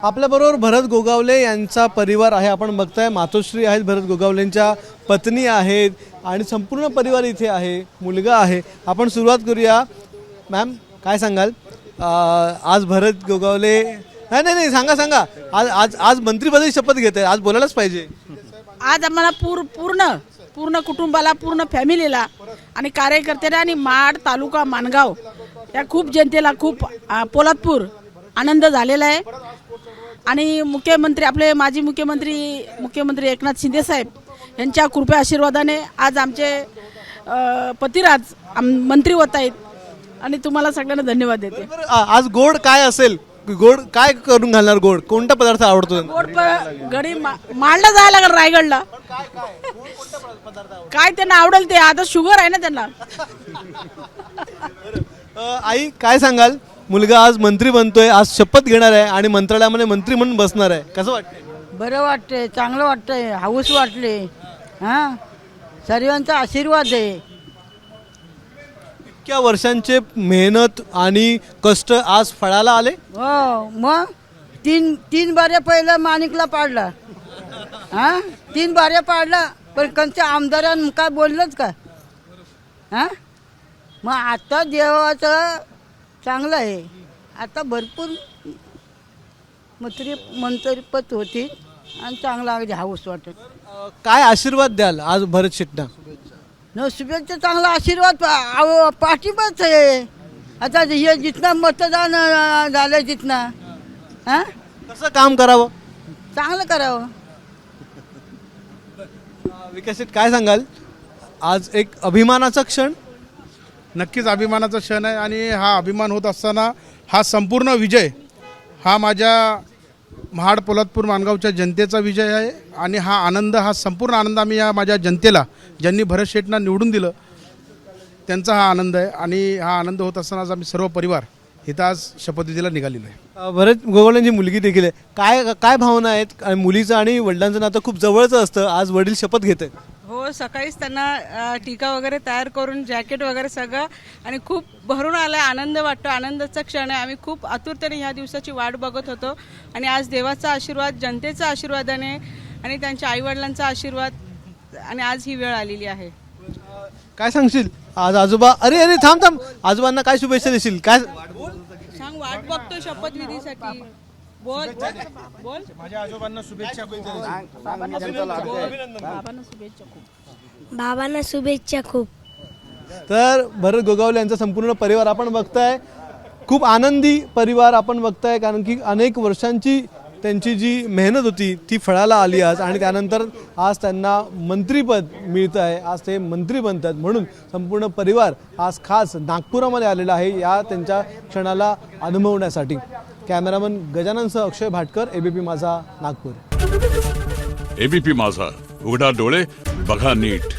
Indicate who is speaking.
Speaker 1: आपल्याबरोबर भरत गोगावले यांचा परिवार आहे। आपण बघताय मातोश्री आहेत, भरत गोगावलेंच्या पत्नी आहेत आणि संपूर्ण परिवार इथे आहे, मुलगा आहे। आपण सुरुवात करूया। मॅम काय सांगाल? आज भरत गोगावले नाही सांगा आज मंत्रिपदाची शपथ घेते, आज बोलायलाच पाहिजे।
Speaker 2: आज आम्हाला पूर्ण कुटुंबाला, पूर्ण फॅमिलीला आणि कार्यकर्त्यांना आणि माड तालुका माणगाव या खूप जनतेला खूप पोलादपूर आनंद झालेला आहे। आणि मुख्यमंत्री आपले माजी मुख्यमंत्री एकनाथ शिंदे साहेब यांच्या कृपा आशीर्वादाने आज आमचे पतिराज मंत्री होत आहेत आणि तुम्हाला सगळ्यांना धन्यवाद देते।
Speaker 1: आज गोड काय असेल? गोड काय करून घालणार? गोड कोणता पदार्थ आवडतो?
Speaker 2: गोड गडी माळला जायला लागेल रायगडला। काय त्यांना आवडेल ते, आता शुगर आहे ना त्यांना।
Speaker 1: आई काय सांगाल? मुलगा आज मंत्री बनतोय, आज शपथ घेणार आहे आणि मंत्रालयामध्ये मंत्री म्हणून बसणार आहे, कसं वाटतंय?
Speaker 3: बरं वाटतंय, चांगलं वाटतंय, हाऊस वाटले। हां, सर्वांचा आशीर्वाद आहे।
Speaker 1: इतक्या वर्षांचे मेहनत आणि कष्ट आज फळाला आले।
Speaker 3: हो, मग तीन बाऱ्या पहिलं माणिकला पाडला। हां, 3 बाऱ्या पाडला, पण कंच्या आमदारांनी काय बोललंच का? हां, मग आता देवाचं चांगलं आहे। आता भरपूर मंत्रिपद होती आणि चांगला अगदी हाऊस वाटत।
Speaker 1: काय आशीर्वाद द्याल आज भरत शेट्टींना?
Speaker 3: शुभेच्छा, चांगला आशीर्वाद पाठिंबाच आहे। आता हे जितना मतदान झालं तिथनं हां
Speaker 1: कसं काम करावं?
Speaker 3: चांगलं करावं।
Speaker 1: विकास शेट्टी काय सांगाल? आज एक अभिमानाचा क्षण।
Speaker 4: नक्कीच अभिमानाचा क्षण आहे आणि हा अभिमान होत असताना हा संपूर्ण विजय हा माझ्या महाड पोलादपूर माणगावच्या जनतेचा विजय आहे आणि हा आनंद, हा संपूर्ण आनंद आम्ही या माझ्या जनतेला, ज्यांनी भरत शेट्टींना निवडून दिलं, त्यांचा हा आनंद आहे। आणि हा आनंद होत असताना आज आम्ही सर्व परिवार इथं आज शपथविधीला निघालेलो आहे।
Speaker 1: भरत गोगावलेंची मुलगी देखील आहे, काय भावना आहेत? मुलीचं आणि वडिलांचं नातं खूप जवळचं असतं, आज वडील शपथ घेत आहेत।
Speaker 5: हो, सकाळीच त्यांना टीका वगैरे तयार करून जॅकेट वगैरे सगळं आणि खूप भरून आलाय, आनंद वाटतो, आनंदाचा क्षण आहे। आम्ही खूप आतुरतेने ह्या दिवसाची वाट बघत होतो आणि आज देवाचा आशीर्वाद, जनतेचा आशीर्वादाने आणि त्यांच्या आईवडिलांचा आशीर्वाद आणि आज ही वेळ आलेली आहे।
Speaker 1: काय सांगशील आज आजोबा? अरे थांब, आजोबांना काय शुभेच्छा देशील? काय
Speaker 5: सांग, वाट बघतो शपथविधीसाठी। बोल
Speaker 4: माझ्या आजोबांना शुभेच्छा।
Speaker 6: बाबांना शुभेच्छा खूप।
Speaker 1: तर भरत गोगावले यांचा संपूर्ण परिवार आपण बघताय, खूप आनंदी परिवार आपण बघताय, कारण की अनेक वर्षांची त्यांची जी मेहनत होती ती फळाला आली आज आणि त्यानंतर आज त्यांना मंत्रिपद मिळतं आहे, आज ते मंत्री बनतात। म्हणून संपूर्ण परिवार आज खास नागपुरामध्ये आलेला आहे या त्यांच्या क्षणाला अनुभवण्यासाठी। कॅमेरामन गजाननसह अक्षय भाटकर, एबीपी माझा, नागपूर।
Speaker 7: एबीपी माझा, उघडा डोळे बघा नीट।